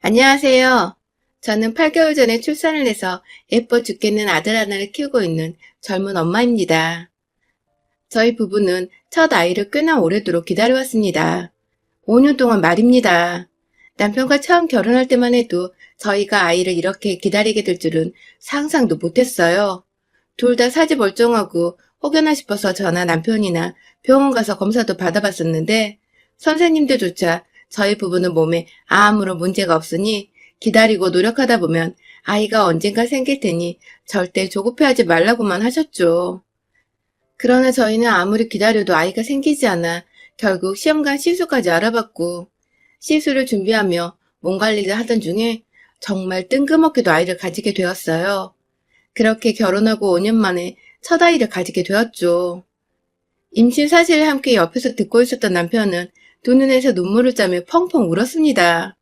안녕하세요. 저는 8개월 전에 출산을 해서 예뻐 죽겠는 아들 하나를 키우고 있는 젊은 엄마입니다. 저희 부부는 첫 아이를 꽤나 오래도록 기다려왔습니다. 5년 동안 말입니다. 남편과 처음 결혼할 때만 해도 저희가 아이를 이렇게 기다리게 될 줄은 상상도 못했어요. 둘 다 사지 멀쩡하고 혹여나 싶어서 저나 남편이나 병원 가서 검사도 받아봤었는데 선생님들조차 저희 부부는 몸에 아무런 문제가 없으니 기다리고 노력하다 보면 아이가 언젠가 생길 테니 절대 조급해하지 말라고만 하셨죠. 그러나 저희는 아무리 기다려도 아이가 생기지 않아 결국 시험관 시술까지 알아봤고 시술을 준비하며 몸 관리를 하던 중에 정말 뜬금없게도 아이를 가지게 되었어요. 그렇게 결혼하고 5년 만에 첫 아이를 가지게 되었죠. 임신 사실을 함께 옆에서 듣고 있었던 남편은 두 눈에서 눈물을 짜며 펑펑 울었습니다.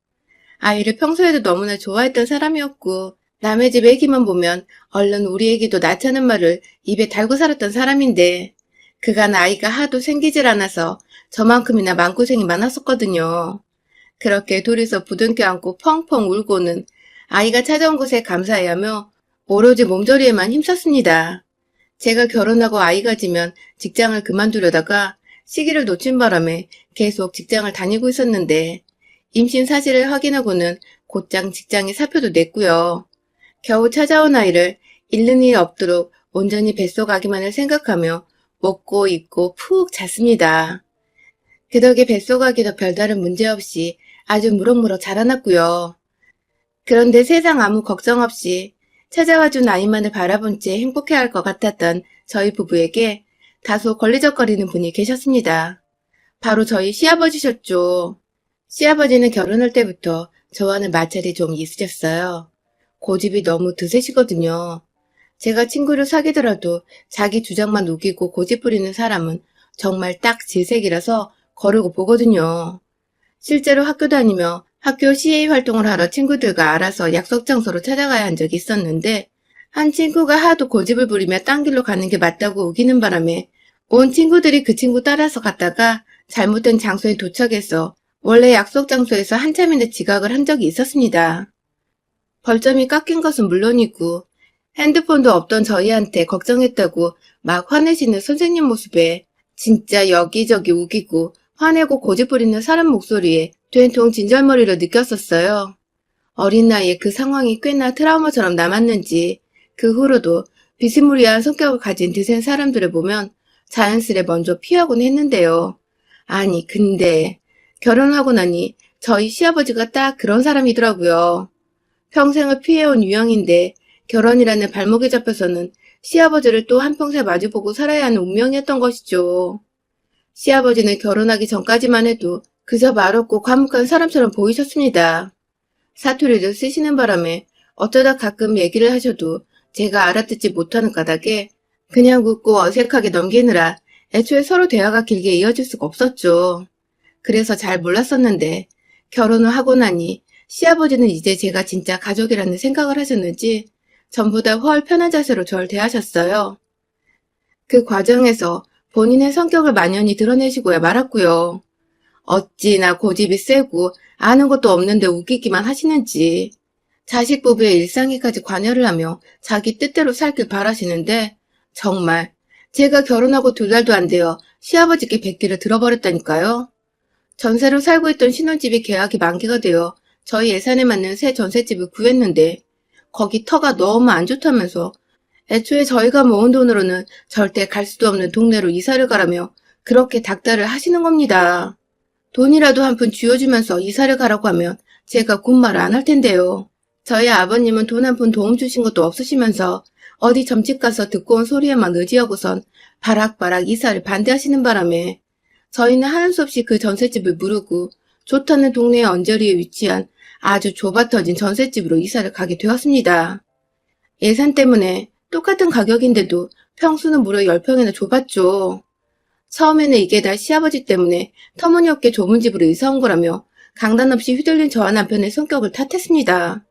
아이를 평소에도 너무나 좋아했던 사람이었고 남의 집 애기만 보면 얼른 우리 애기도 낳자는 말을 입에 달고 살았던 사람인데 그간 아이가 하도 생기질 않아서 저만큼이나 마음고생이 많았었거든요. 그렇게 둘이서 부둥켜 안고 펑펑 울고는 아이가 찾아온 것에 감사해야 하며 오로지 몸조리에만 힘썼습니다. 제가 결혼하고 아이가 지면 직장을 그만두려다가 시기를 놓친 바람에 계속 직장을 다니고 있었는데 임신 사실을 확인하고는 곧장 직장에 사표도 냈고요. 겨우 찾아온 아이를 잃는 일 없도록 온전히 뱃속아기만을 생각하며 먹고 입고 푹 잤습니다. 그 덕에 뱃속아기도 별다른 문제 없이 아주 무럭무럭 자라났고요. 그런데 세상 아무 걱정 없이 찾아와준 아이만을 바라본 채 행복해할 것 같았던 저희 부부에게 다소 걸리적거리는 분이 계셨습니다. 바로 저희 시아버지셨죠. 시아버지는 결혼할 때부터 저와는 마찰이 좀 있으셨어요. 고집이 너무 드세시거든요. 제가 친구를 사귀더라도 자기 주장만 우기고 고집 부리는 사람은 정말 딱 질색이라서 거르고 보거든요. 실제로 학교 다니며 학교 CA 활동을 하러 친구들과 알아서 약속 장소로 찾아가야 한 적이 있었는데 한 친구가 하도 고집을 부리며 딴 길로 가는 게 맞다고 우기는 바람에 온 친구들이 그 친구 따라서 갔다가 잘못된 장소에 도착해서 원래 약속 장소에서 한참이나 지각을 한 적이 있었습니다. 벌점이 깎인 것은 물론이고 핸드폰도 없던 저희한테 걱정했다고 막 화내시는 선생님 모습에 진짜 여기저기 우기고 화내고 고집 부리는 사람 목소리에 된통 진절머리로 느꼈었어요. 어린 나이에 그 상황이 꽤나 트라우마처럼 남았는지 그 후로도 비스무리한 성격을 가진 드센 사람들을 보면 자연스레 먼저 피하곤 했는데요. 아니 근데 결혼하고 나니 저희 시아버지가 딱 그런 사람이더라고요. 평생을 피해온 유형인데 결혼이라는 발목에 잡혀서는 시아버지를 또 한평생 마주보고 살아야 하는 운명이었던 것이죠. 시아버지는 결혼하기 전까지만 해도 그저 말없고 과묵한 사람처럼 보이셨습니다. 사투리를 쓰시는 바람에 어쩌다 가끔 얘기를 하셔도 제가 알아듣지 못하는 까닭에 그냥 웃고 어색하게 넘기느라 애초에 서로 대화가 길게 이어질 수가 없었죠. 그래서 잘 몰랐었는데 결혼을 하고 나니 시아버지는 이제 제가 진짜 가족이라는 생각을 하셨는지 전보다 훨 편한 자세로 저를 대하셨어요. 그 과정에서 본인의 성격을 만연히 드러내시고야 말았고요. 어찌나 고집이 세고 아는 것도 없는데 웃기기만 하시는지 자식 부부의 일상에까지 관여를 하며 자기 뜻대로 살길 바라시는데 정말 제가 결혼하고 2달도 안 되어 시아버지께 뵙기를 들어버렸다니까요. 전세로 살고 있던 신혼집이 계약이 만기가 되어 저희 예산에 맞는 새 전셋집을 구했는데 거기 터가 너무 안 좋다면서 애초에 저희가 모은 돈으로는 절대 갈 수도 없는 동네로 이사를 가라며 그렇게 닥달을 하시는 겁니다. 돈이라도 한 푼 쥐어주면서 이사를 가라고 하면 제가 곧말을 안 할 텐데요. 저희 아버님은 돈 한 푼 도움 주신 것도 없으시면서 어디 점집 가서 듣고 온 소리에만 의지하고선 바락바락 이사를 반대하시는 바람에 저희는 하는 수 없이 그 전셋집을 무르고 좋다는 동네의 언저리에 위치한 아주 좁아터진 전셋집으로 이사를 가게 되었습니다. 예산 때문에 똑같은 가격인데도 평수는 무려 10평이나 좁았죠. 처음에는 이게 다 시아버지 때문에 터무니없게 좁은 집으로 이사 온 거라며 강단 없이 휘둘린 저와 남편의 성격을 탓했습니다.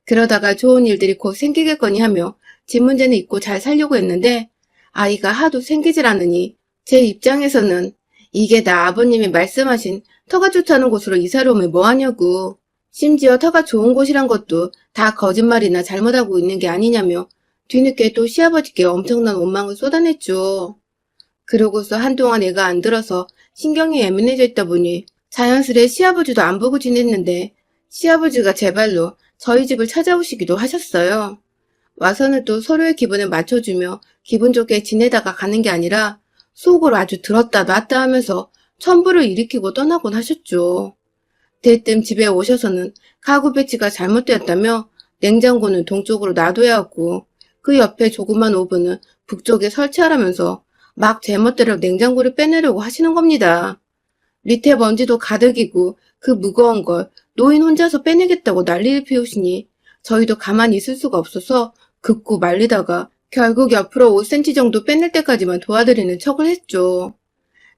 그러다가 좋은 일들이 곧 생기겠거니 하며 집 문제는 잊고 잘 살려고 했는데 아이가 하도 생기질 않으니 제 입장에서는 이게 다 아버님이 말씀하신 터가 좋다는 곳으로 이사를 오면 뭐하냐고 심지어 터가 좋은 곳이란 것도 다 거짓말이나 잘못하고 있는 게 아니냐며 뒤늦게 또 시아버지께 엄청난 원망을 쏟아냈죠. 그러고서 한동안 애가 안 들어서 신경이 예민해져 있다 보니 자연스레 시아버지도 안 보고 지냈는데 시아버지가 제 발로 저희 집을 찾아오시기도 하셨어요. 와서는 또 서로의 기분을 맞춰주며 기분 좋게 지내다가 가는 게 아니라 속으로 아주 들었다 놨다 하면서 천부를 일으키고 떠나곤 하셨죠. 대뜸 집에 오셔서는 가구 배치가 잘못되었다며 냉장고는 동쪽으로 놔둬야 하고 그 옆에 조그만 오븐은 북쪽에 설치하라면서 막 제멋대로 냉장고를 빼내려고 하시는 겁니다. 밑에 먼지도 가득이고 그 무거운 걸 노인 혼자서 빼내겠다고 난리를 피우시니 저희도 가만히 있을 수가 없어서 긋고 말리다가 결국 옆으로 5cm 정도 빼낼 때까지만 도와드리는 척을 했죠.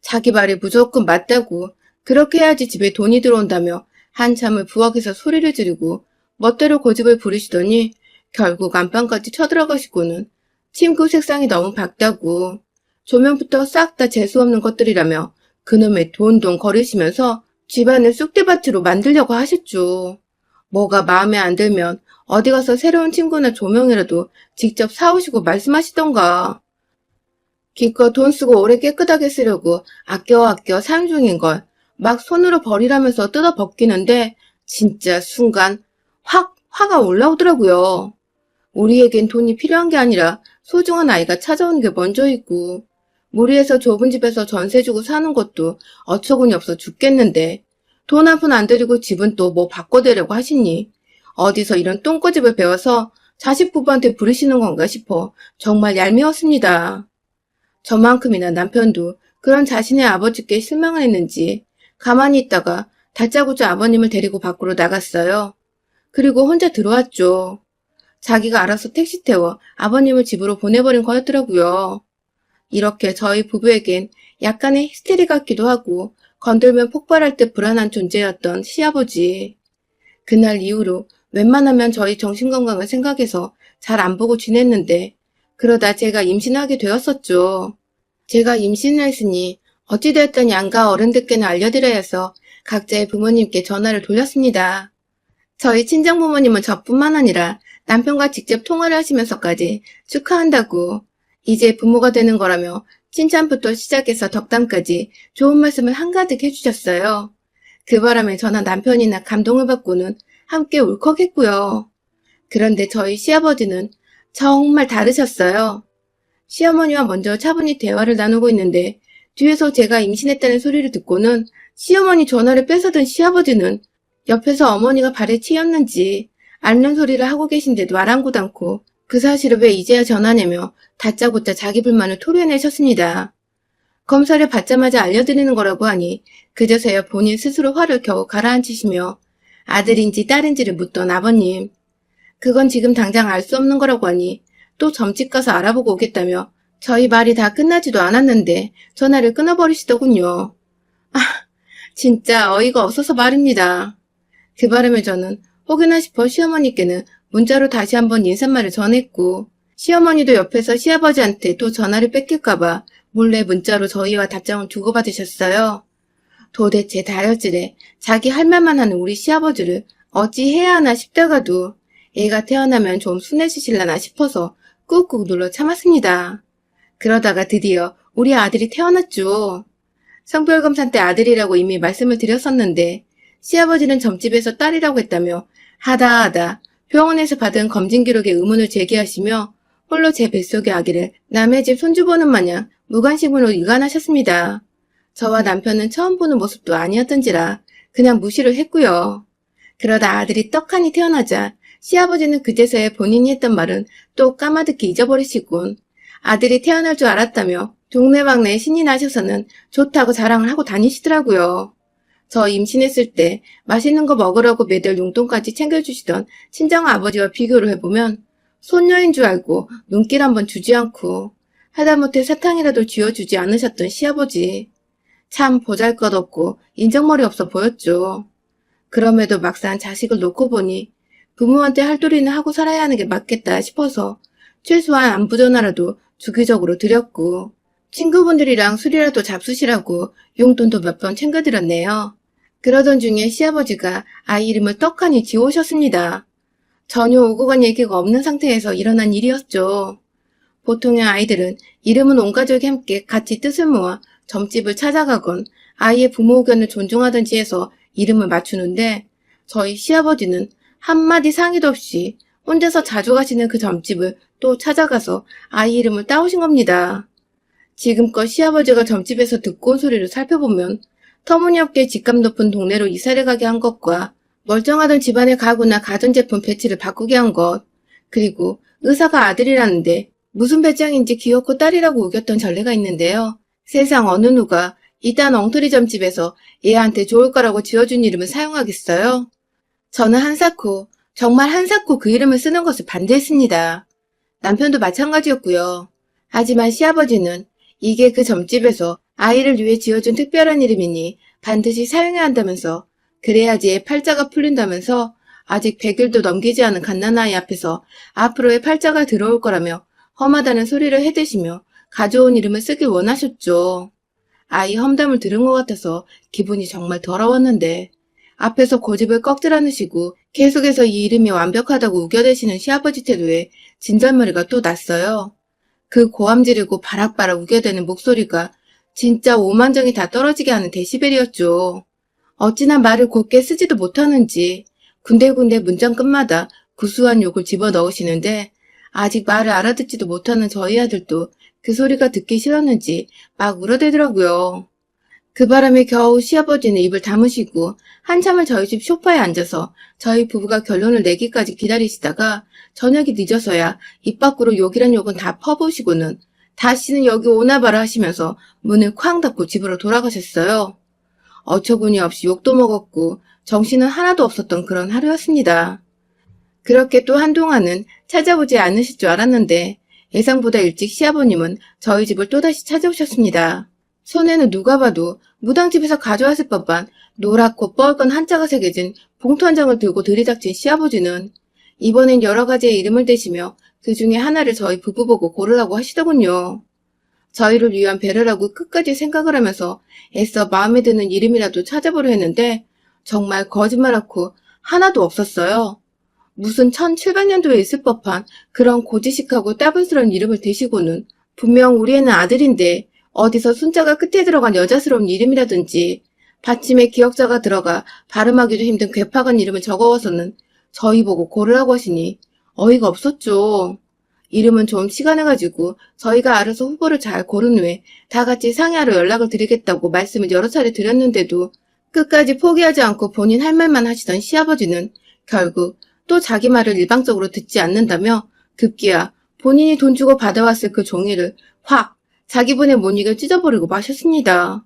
자기 말이 무조건 맞다고 그렇게 해야지 집에 돈이 들어온다며 한참을 부엌에서 소리를 지르고 멋대로 고집을 부리시더니 결국 안방까지 쳐들어가시고는 침구 색상이 너무 밝다고 조명부터 싹 다 재수없는 것들이라며 그놈의 돈돈 거리시면서 집안을 쑥대밭으로 만들려고 하셨죠. 뭐가 마음에 안 들면 어디 가서 새로운 침구나 조명이라도 직접 사오시고 말씀하시던가. 기껏 돈 쓰고 오래 깨끗하게 쓰려고 아껴 사용 중인 걸 막 손으로 버리라면서 뜯어 벗기는데 진짜 순간 확 화가 올라오더라고요. 우리에겐 돈이 필요한 게 아니라 소중한 아이가 찾아오는 게 먼저이고 무리해서 좁은 집에서 전세 주고 사는 것도 어처구니 없어 죽겠는데 돈 한 푼 안 들이고 집은 또 뭐 바꿔대려고 하시니 어디서 이런 똥꼬집을 배워서 자식 부부한테 부르시는 건가 싶어 정말 얄미웠습니다. 저만큼이나 남편도 그런 자신의 아버지께 실망을 했는지 가만히 있다가 다짜고짜 아버님을 데리고 밖으로 나갔어요. 그리고 혼자 들어왔죠. 자기가 알아서 택시 태워 아버님을 집으로 보내버린 거였더라고요. 이렇게 저희 부부에겐 약간의 히스테리 같기도 하고 건들면 폭발할 듯 불안한 존재였던 시아버지. 그날 이후로 웬만하면 저희 정신건강을 생각해서 잘 안 보고 지냈는데 그러다 제가 임신하게 되었었죠. 제가 임신을 했으니 어찌되었든 양가 어른들께는 알려드려야 해서 각자의 부모님께 전화를 돌렸습니다. 저희 친정부모님은 저뿐만 아니라 남편과 직접 통화를 하시면서까지 축하한다고 이제 부모가 되는 거라며 칭찬부터 시작해서 덕담까지 좋은 말씀을 한가득 해주셨어요. 그 바람에 저나 남편이나 감동을 받고는 함께 울컥했고요. 그런데 저희 시아버지는 정말 다르셨어요. 시어머니와 먼저 차분히 대화를 나누고 있는데 뒤에서 제가 임신했다는 소리를 듣고는 시어머니 전화를 뺏어든 시아버지는 옆에서 어머니가 발에 치였는지 앓는 소리를 하고 계신데도 아랑곳 않고 그 사실을 왜 이제야 전하냐며 다짜고짜 자기 불만을 토로해내셨습니다. 검사를 받자마자 알려드리는 거라고 하니 그저서야 본인 스스로 화를 겨우 가라앉히시며 아들인지 딸인지를 묻던 아버님. 그건 지금 당장 알 수 없는 거라고 하니 또 점집 가서 알아보고 오겠다며 저희 말이 다 끝나지도 않았는데 전화를 끊어버리시더군요. 아, 진짜 어이가 없어서 말입니다. 그 바람에 저는 혹여나 싶어 시어머니께는 문자로 다시 한번 인사말을 전했고 시어머니도 옆에서 시아버지한테 또 전화를 뺏길까봐 몰래 문자로 저희와 답장을 주고받으셨어요. 도대체 다혈질에 자기 할 말만 하는 우리 시아버지를 어찌 해야 하나 싶다가도 애가 태어나면 좀 순해지실라나 싶어서 꾹꾹 눌러 참았습니다. 그러다가 드디어 우리 아들이 태어났죠. 성별검사 때 아들이라고 이미 말씀을 드렸었는데 시아버지는 점집에서 딸이라고 했다며 하다 병원에서 받은 검진 기록에 의문을 제기하시며 홀로 제 뱃속의 아기를 남의 집 손주 보는 마냥 무관심으로 일관하셨습니다. 저와 남편은 처음 보는 모습도 아니었던지라 그냥 무시를 했고요. 그러다 아들이 떡하니 태어나자 시아버지는 그제서야 본인이 했던 말은 또 까마득히 잊어버리시곤 아들이 태어날 줄 알았다며 동네방네에 신이 나셔서는 좋다고 자랑을 하고 다니시더라고요. 저 임신했을 때 맛있는 거 먹으라고 매달 용돈까지 챙겨주시던 친정아버지와 비교를 해보면 손녀인 줄 알고 눈길 한번 주지 않고 하다못해 사탕이라도 쥐어주지 않으셨던 시아버지. 참 보잘것없고 인정머리 없어 보였죠. 그럼에도 막상 자식을 놓고 보니 부모한테 할 도리는 하고 살아야 하는 게 맞겠다 싶어서 최소한 안부 전화라도 주기적으로 드렸고 친구분들이랑 술이라도 잡수시라고 용돈도 몇 번 챙겨드렸네요. 그러던 중에 시아버지가 아이 이름을 떡하니 지우셨습니다. 전혀 오고 간 얘기가 없는 상태에서 일어난 일이었죠. 보통의 아이들은 이름은 온 가족이 함께 같이 뜻을 모아 점집을 찾아가건 아이의 부모 의견을 존중하든지 해서 이름을 맞추는데 저희 시아버지는 한마디 상의도 없이 혼자서 자주 가시는 그 점집을 또 찾아가서 아이 이름을 따오신 겁니다. 지금껏 시아버지가 점집에서 듣고 온 소리를 살펴보면 터무니없게 집값 높은 동네로 이사를 가게 한 것과 멀쩡하던 집안의 가구나 가전제품 배치를 바꾸게 한 것, 그리고 의사가 아들이라는데 무슨 배짱인지 귀엽고 딸이라고 우겼던 전례가 있는데요. 세상 어느 누가 이딴 엉터리 점집에서 얘한테 좋을 거라고 지어준 이름을 사용하겠어요? 저는 한사코, 정말 한사코 그 이름을 쓰는 것을 반대했습니다. 남편도 마찬가지였고요. 하지만 시아버지는 이게 그 점집에서 아이를 위해 지어준 특별한 이름이니 반드시 사용해야 한다면서 그래야지 애 팔자가 풀린다면서 아직 100일도 넘기지 않은 갓난아이 앞에서 앞으로의 팔자가 들어올 거라며 험하다는 소리를 해대시며 가져온 이름을 쓰길 원하셨죠. 아이 험담을 들은 것 같아서 기분이 정말 더러웠는데 앞에서 고집을 꺾질 않으시고 계속해서 이 이름이 완벽하다고 우겨대시는 시아버지 태도에 진절머리가 또 났어요. 그 고함 지르고 바락바락 우겨대는 목소리가 진짜 오만정이 다 떨어지게 하는 데시벨이었죠. 어찌나 말을 곱게 쓰지도 못하는지 군데군데 문장 끝마다 구수한 욕을 집어넣으시는데 아직 말을 알아듣지도 못하는 저희 아들도 그 소리가 듣기 싫었는지 막 울어대더라고요. 그 바람에 겨우 시아버지는 입을 다무시고 한참을 저희 집 소파에 앉아서 저희 부부가 결론을 내기까지 기다리시다가 저녁이 늦어서야 입 밖으로 욕이란 욕은 다 퍼부으시고는 다시는 여기 오나봐라 하시면서 문을 쾅 닫고 집으로 돌아가셨어요. 어처구니 없이 욕도 먹었고 정신은 하나도 없었던 그런 하루였습니다. 그렇게 또 한동안은 찾아오지 않으실 줄 알았는데 예상보다 일찍 시아버님은 저희 집을 또다시 찾아오셨습니다. 손에는 누가 봐도 무당집에서 가져왔을 법한 노랗고 뻘건 한자가 새겨진 봉투 한 장을 들고 들이닥친 시아버지는 이번엔 여러 가지의 이름을 대시며 그 중에 하나를 저희 부부 보고 고르라고 하시더군요. 저희를 위한 배려라고 끝까지 생각을 하면서 애써 마음에 드는 이름이라도 찾아보려 했는데 정말 거짓말하고 하나도 없었어요. 무슨 1700년도에 있을 법한 그런 고지식하고 따분스러운 이름을 대시고는 분명 우리 애는 아들인데 어디서 순자가 끝에 들어간 여자스러운 이름이라든지 받침에 기역자가 들어가 발음하기도 힘든 괴팍한 이름을 적어와서는 저희 보고 고르라고 하시니 어이가 없었죠. 이름은 좀 시간을 가지고 저희가 알아서 후보를 잘 고른 후에 다 같이 상의하러 연락을 드리겠다고 말씀을 여러 차례 드렸는데도 끝까지 포기하지 않고 본인 할 말만 하시던 시아버지는 결국 또 자기 말을 일방적으로 듣지 않는다며 급기야 본인이 돈 주고 받아왔을 그 종이를 확 자기분의 모닉을 찢어버리고 마셨습니다.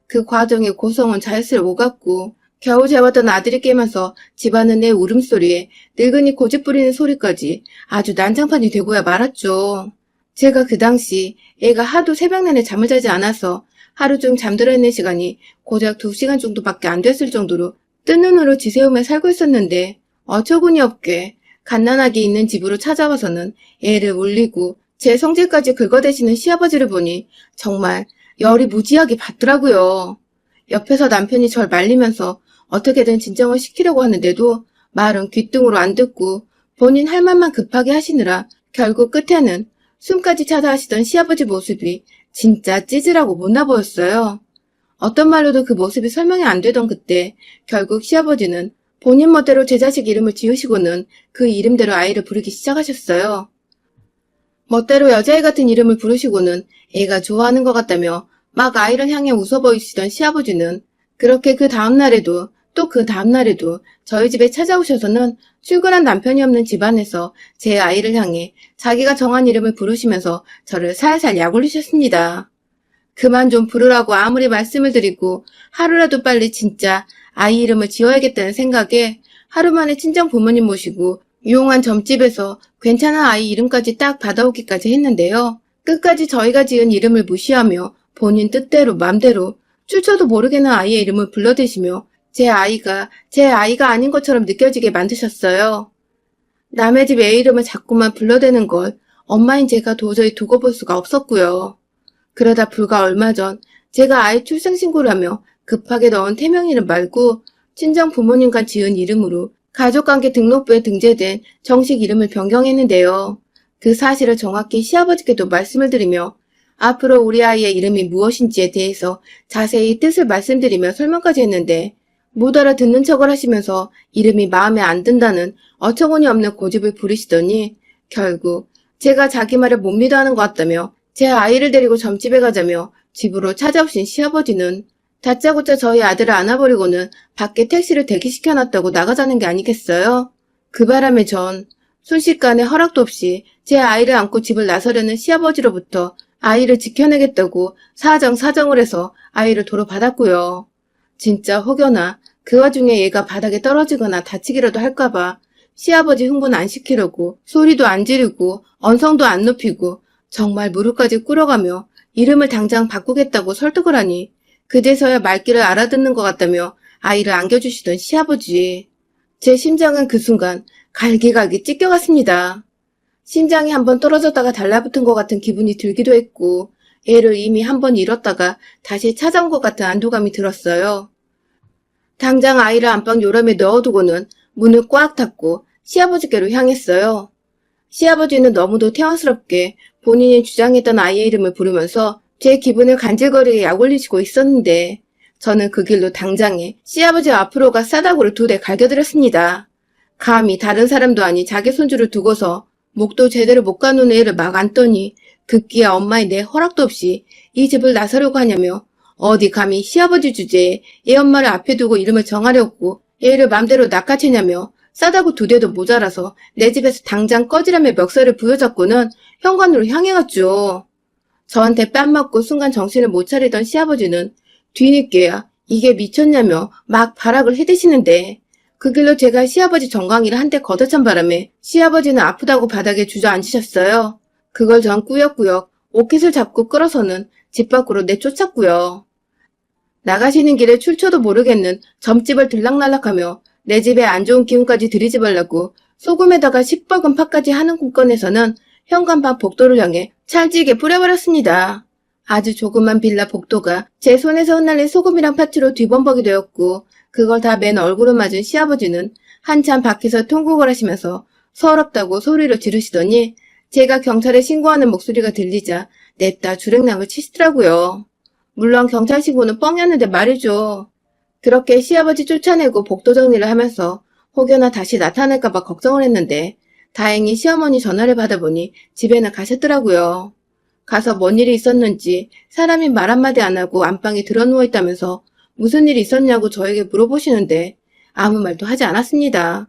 그 과정에 고성은 자연스레 오갔고 겨우 재웠던 아들이 깨면서 집안은 내 울음소리에 늙은이 고집 부리는 소리까지 아주 난장판이 되고야 말았죠. 제가 그 당시 애가 하도 새벽 내내 잠을 자지 않아서 하루 중 잠들어 있는 시간이 고작 2시간 정도밖에 안 됐을 정도로 뜬 눈으로 지새우며 살고 있었는데 어처구니 없게 갓난아기 있는 집으로 찾아와서는 애를 울리고 제 성질까지 긁어대시는 시아버지를 보니 정말 열이 무지하게 받더라고요. 옆에서 남편이 절 말리면서 어떻게든 진정을 시키려고 하는데도 말은 귓등으로 안 듣고 본인 할 말만 급하게 하시느라 결국 끝에는 숨까지 차다 하시던 시아버지 모습이 진짜 찌질하고 못나 보였어요. 어떤 말로도 그 모습이 설명이 안 되던 그때 결국 시아버지는 본인 멋대로 제 자식 이름을 지으시고는 그 이름대로 아이를 부르기 시작하셨어요. 멋대로 여자애 같은 이름을 부르시고는 애가 좋아하는 것 같다며 막 아이를 향해 웃어 보이시던 시아버지는 그렇게 그 다음날에도 또 그 다음날에도 저희 집에 찾아오셔서는 출근한 남편이 없는 집안에서 제 아이를 향해 자기가 정한 이름을 부르시면서 저를 살살 약올리셨습니다. 그만 좀 부르라고 아무리 말씀을 드리고 하루라도 빨리 진짜 아이 이름을 지어야겠다는 생각에 하루 만에 친정 부모님 모시고 유용한 점집에서 괜찮은 아이 이름까지 딱 받아오기까지 했는데요. 끝까지 저희가 지은 이름을 무시하며 본인 뜻대로 맘대로 출처도 모르겠는 아이의 이름을 불러대시며 제 아이가 아닌 것처럼 느껴지게 만드셨어요. 남의 집 애 이름을 자꾸만 불러대는 걸 엄마인 제가 도저히 두고 볼 수가 없었고요. 그러다 불과 얼마 전 제가 아이 출생신고를 하며 급하게 넣은 태명 이름 말고 친정 부모님과 지은 이름으로 가족관계 등록부에 등재된 정식 이름을 변경했는데요. 그 사실을 정확히 시아버지께도 말씀을 드리며 앞으로 우리 아이의 이름이 무엇인지에 대해서 자세히 뜻을 말씀드리며 설명까지 했는데 못 알아듣는 척을 하시면서 이름이 마음에 안 든다는 어처구니 없는 고집을 부리시더니 결국 제가 자기 말을 못 믿어 하는 것 같다며 제 아이를 데리고 점집에 가자며 집으로 찾아오신 시아버지는 다짜고짜 저희 아들을 안아버리고는 밖에 택시를 대기시켜놨다고 나가자는 게 아니겠어요? 그 바람에 전 순식간에 허락도 없이 제 아이를 안고 집을 나서려는 시아버지로부터 아이를 지켜내겠다고 사정을 해서 아이를 도로 받았고요. 진짜 혹여나 그 와중에 얘가 바닥에 떨어지거나 다치기라도 할까봐 시아버지 흥분 안 시키려고 소리도 안 지르고 언성도 안 높이고 정말 무릎까지 꿇어가며 이름을 당장 바꾸겠다고 설득을 하니 그제서야 말귀를 알아듣는 것 같다며 아이를 안겨주시던 시아버지. 제 심장은 그 순간 갈기갈기 찢겨갔습니다. 심장이 한번 떨어졌다가 달라붙은 것 같은 기분이 들기도 했고 애를 이미 한 번 잃었다가 다시 찾아온 것 같은 안도감이 들었어요. 당장 아이를 안방 요람에 넣어두고는 문을 꽉 닫고 시아버지께로 향했어요. 시아버지는 너무도 태연스럽게 본인이 주장했던 아이의 이름을 부르면서 제 기분을 간질거리게 약올리시고 있었는데 저는 그 길로 당장에 시아버지 앞으로 가 싸다구를 2대 갈겨드렸습니다. 감히 다른 사람도 아닌 자기 손주를 두고서 목도 제대로 못 가누는 애를 막 안더니 급기야 엄마의 내 허락도 없이 이 집을 나서려고 하냐며 어디 감히 시아버지 주제에 애 엄마를 앞에 두고 이름을 정하려고 애를 맘대로 낚아채냐며 싸다구 2대도 모자라서 내 집에서 당장 꺼지라며 멱살을 부여잡고는 현관으로 향해갔죠. 저한테 뺨 맞고 순간 정신을 못 차리던 시아버지는 뒤늦게야 이게 미쳤냐며 막 발악을 해대시는데 그 길로 제가 시아버지 정강이를 한 대 걷어찬 바람에 시아버지는 아프다고 바닥에 주저앉으셨어요. 그걸 전 꾸역꾸역 오켓을 잡고 끌어서는 집 밖으로 내쫓았고요. 나가시는 길에 출처도 모르겠는 점집을 들락날락하며 내 집에 안 좋은 기운까지 들이집으려고 소금에다가 시뻘건 파까지 하는 꿈꿔내서는 현관밖 복도를 향해 찰지게 뿌려버렸습니다. 아주 조그만 빌라 복도가 제 손에서 흩날린 소금이랑 파츠로 뒤범벅이 되었고 그걸 다 맨 얼굴을 맞은 시아버지는 한참 밖에서 통곡을 하시면서 서럽다고 소리를 지르시더니 제가 경찰에 신고하는 목소리가 들리자 냅다 주랭랑을 치시더라고요. 물론 경찰 신고는 뻥이었는데 말이죠. 그렇게 시아버지 쫓아내고 복도 정리를 하면서 혹여나 다시 나타날까봐 걱정을 했는데 다행히 시어머니 전화를 받아보니 집에는 가셨더라고요. 가서 뭔 일이 있었는지 사람이 말 한마디 안 하고 안방에 드러누워있다면서 무슨 일이 있었냐고 저에게 물어보시는데 아무 말도 하지 않았습니다.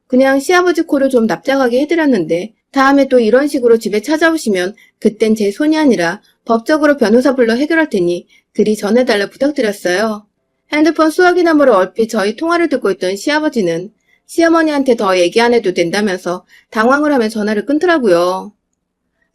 그냥 시아버지 코를 좀 납작하게 해드렸는데 다음에 또 이런 식으로 집에 찾아오시면 그땐 제 손이 아니라 법적으로 변호사 불러 해결할 테니 그리 전해달라 부탁드렸어요. 핸드폰 수화기 너머로 얼핏 저희 통화를 듣고 있던 시아버지는 시어머니한테 더 얘기 안 해도 된다면서 당황을 하며 전화를 끊더라고요.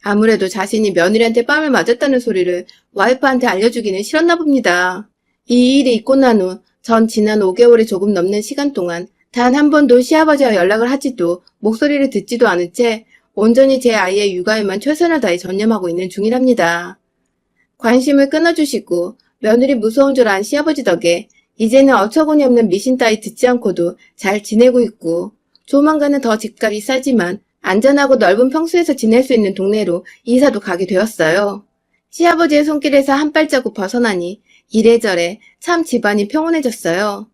아무래도 자신이 며느리한테 뺨을 맞았다는 소리를 와이프한테 알려주기는 싫었나 봅니다. 이 일이 있고 난 후 전 지난 5개월이 조금 넘는 시간 동안 단 한 번도 시아버지와 연락을 하지도 목소리를 듣지도 않은 채 온전히 제 아이의 육아에만 최선을 다해 전념하고 있는 중이랍니다. 관심을 끊어주시고 며느리 무서운 줄 안 시아버지 덕에 이제는 어처구니 없는 미신 따위 듣지 않고도 잘 지내고 있고 조만간은 더 집값이 싸지만 안전하고 넓은 평수에서 지낼 수 있는 동네로 이사도 가게 되었어요. 시아버지의 손길에서 한 발자국 벗어나니 이래저래 참 집안이 평온해졌어요.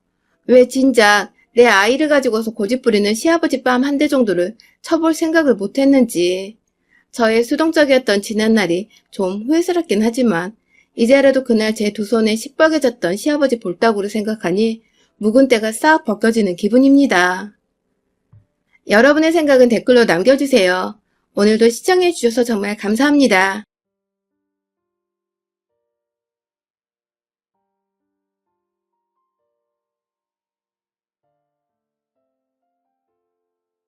왜 진작 내 아이를 가지고서 고집부리는 시아버지 뺨 한 대 정도를 쳐볼 생각을 못했는지. 저의 수동적이었던 지난날이 좀 후회스럽긴 하지만 이제라도 그날 제 두 손에 시뻘개졌던 시아버지 볼따구를 생각하니 묵은 때가 싹 벗겨지는 기분입니다. 여러분의 생각은 댓글로 남겨주세요. 오늘도 시청해주셔서 정말 감사합니다.